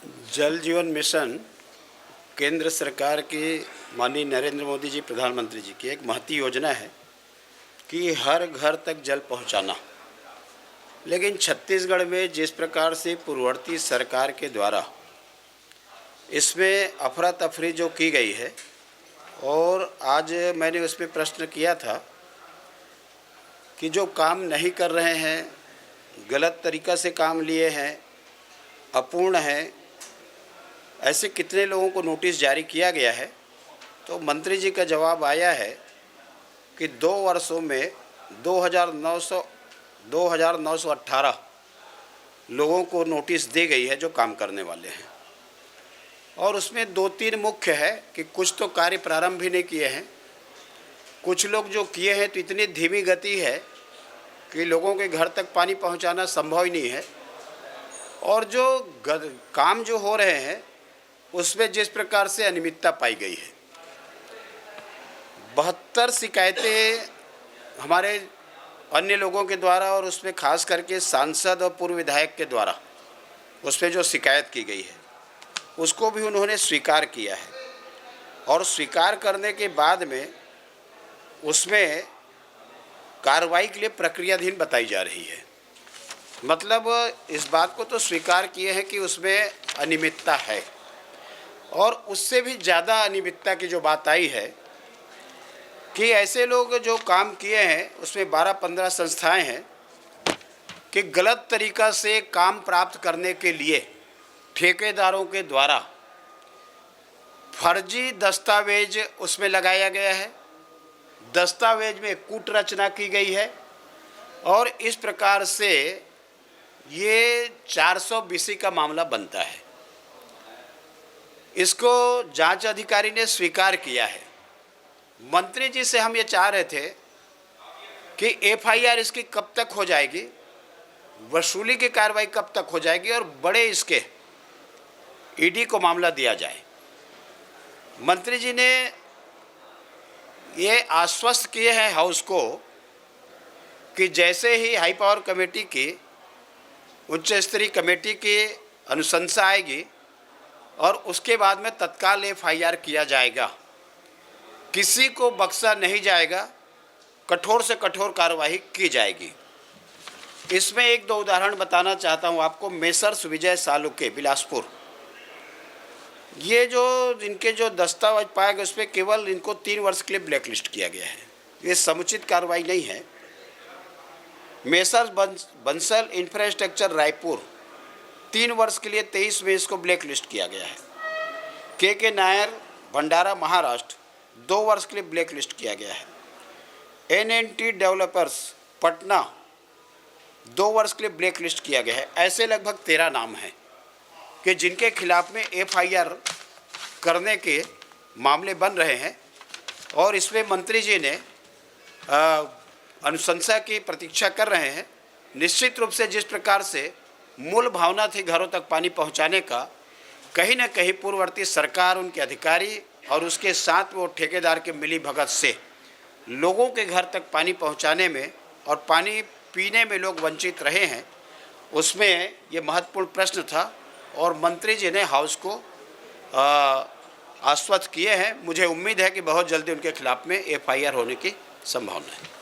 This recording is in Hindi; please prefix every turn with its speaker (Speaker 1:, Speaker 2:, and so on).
Speaker 1: जल जीवन मिशन केंद्र सरकार की माननीय नरेंद्र मोदी जी प्रधानमंत्री जी की एक महती योजना है कि हर घर तक जल पहुंचाना। लेकिन छत्तीसगढ़ में जिस प्रकार से पूर्ववर्ती सरकार के द्वारा इसमें अफरा तफरी जो की गई है, और आज मैंने उस पर प्रश्न किया था कि जो काम नहीं कर रहे हैं, गलत तरीक़ा से काम लिए हैं, अपूर्ण है, ऐसे कितने लोगों को नोटिस जारी किया गया है। तो मंत्री जी का जवाब आया है कि 2 वर्षों में 2,918 लोगों को नोटिस दी गई है जो काम करने वाले हैं। और उसमें 2-3 मुख्य है कि कुछ तो कार्य प्रारंभ भी नहीं किए हैं, कुछ लोग जो किए हैं तो इतनी धीमी गति है कि लोगों के घर तक पानी पहुंचाना संभव ही नहीं है, और जो काम जो हो रहे हैं उसमें जिस प्रकार से अनियमितता पाई गई है। 72 शिकायतें हमारे अन्य लोगों के द्वारा, और उसमें खास करके सांसद और पूर्व विधायक के द्वारा उस पर जो शिकायत की गई है उसको भी उन्होंने स्वीकार किया है। और स्वीकार करने के बाद में उसमें कार्रवाई के लिए प्रक्रियाधीन बताई जा रही है। मतलब इस बात को तो स्वीकार किए हैं कि उसमें अनियमितता है, और उससे भी ज़्यादा अनियमितता की जो बात आई है कि ऐसे लोग जो काम किए हैं उसमें 12-15 संस्थाएं हैं कि गलत तरीक़ा से काम प्राप्त करने के लिए ठेकेदारों के द्वारा फर्जी दस्तावेज उसमें लगाया गया है, दस्तावेज में कूट रचना की गई है, और इस प्रकार से ये 420 का मामला बनता है। इसको जांच अधिकारी ने स्वीकार किया है। मंत्री जी से हम ये चाह रहे थे कि एफआईआर इसकी कब तक हो जाएगी, वसूली की कार्रवाई कब तक हो जाएगी, और बड़े इसके ईडी को मामला दिया जाए। मंत्री जी ने ये आश्वस्त किए हैं हाउस को कि जैसे ही हाई पावर कमेटी की उच्च स्तरीय कमेटी की अनुशंसा आएगी और उसके बाद में तत्काल एफआईआर किया जाएगा, किसी को बख्शा नहीं जाएगा, कठोर से कठोर कार्रवाई की जाएगी। इसमें 1-2 उदाहरण बताना चाहता हूं आपको। मेसर्स विजय सालुके बिलासपुर, ये जो इनके जो दस्तावेज पाए गए उस पर केवल इनको 3 वर्ष के लिए ब्लैकलिस्ट किया गया है। ये समुचित कार्रवाई नहीं है। मेसर्स बंसल इंफ्रास्ट्रक्चर रायपुर, 3 वर्ष के लिए 23 में इसको ब्लैकलिस्ट किया गया है। के नायर भंडारा महाराष्ट्र, 2 वर्ष के लिए ब्लैकलिस्ट किया गया है। NNT डेवलपर्स पटना, 2 वर्ष के लिए ब्लैकलिस्ट किया गया है। ऐसे लगभग 13 नाम हैं कि जिनके खिलाफ में एफआईआर करने के मामले बन रहे हैं, और इसमें मंत्री जी ने अनुशंसा की प्रतीक्षा कर रहे हैं। निश्चित रूप से जिस प्रकार से मूल भावना थी घरों तक पानी पहुंचाने का, कहीं न कहीं पूर्ववर्ती सरकार, उनके अधिकारी और उसके साथ वो ठेकेदार के मिली भगत से लोगों के घर तक पानी पहुंचाने में और पानी पीने में लोग वंचित रहे हैं, उसमें ये महत्वपूर्ण प्रश्न था। और मंत्री जी ने हाउस को आश्वस्त किए हैं। मुझे उम्मीद है कि बहुत जल्दी उनके खिलाफ में एफआईआर होने की संभावना है।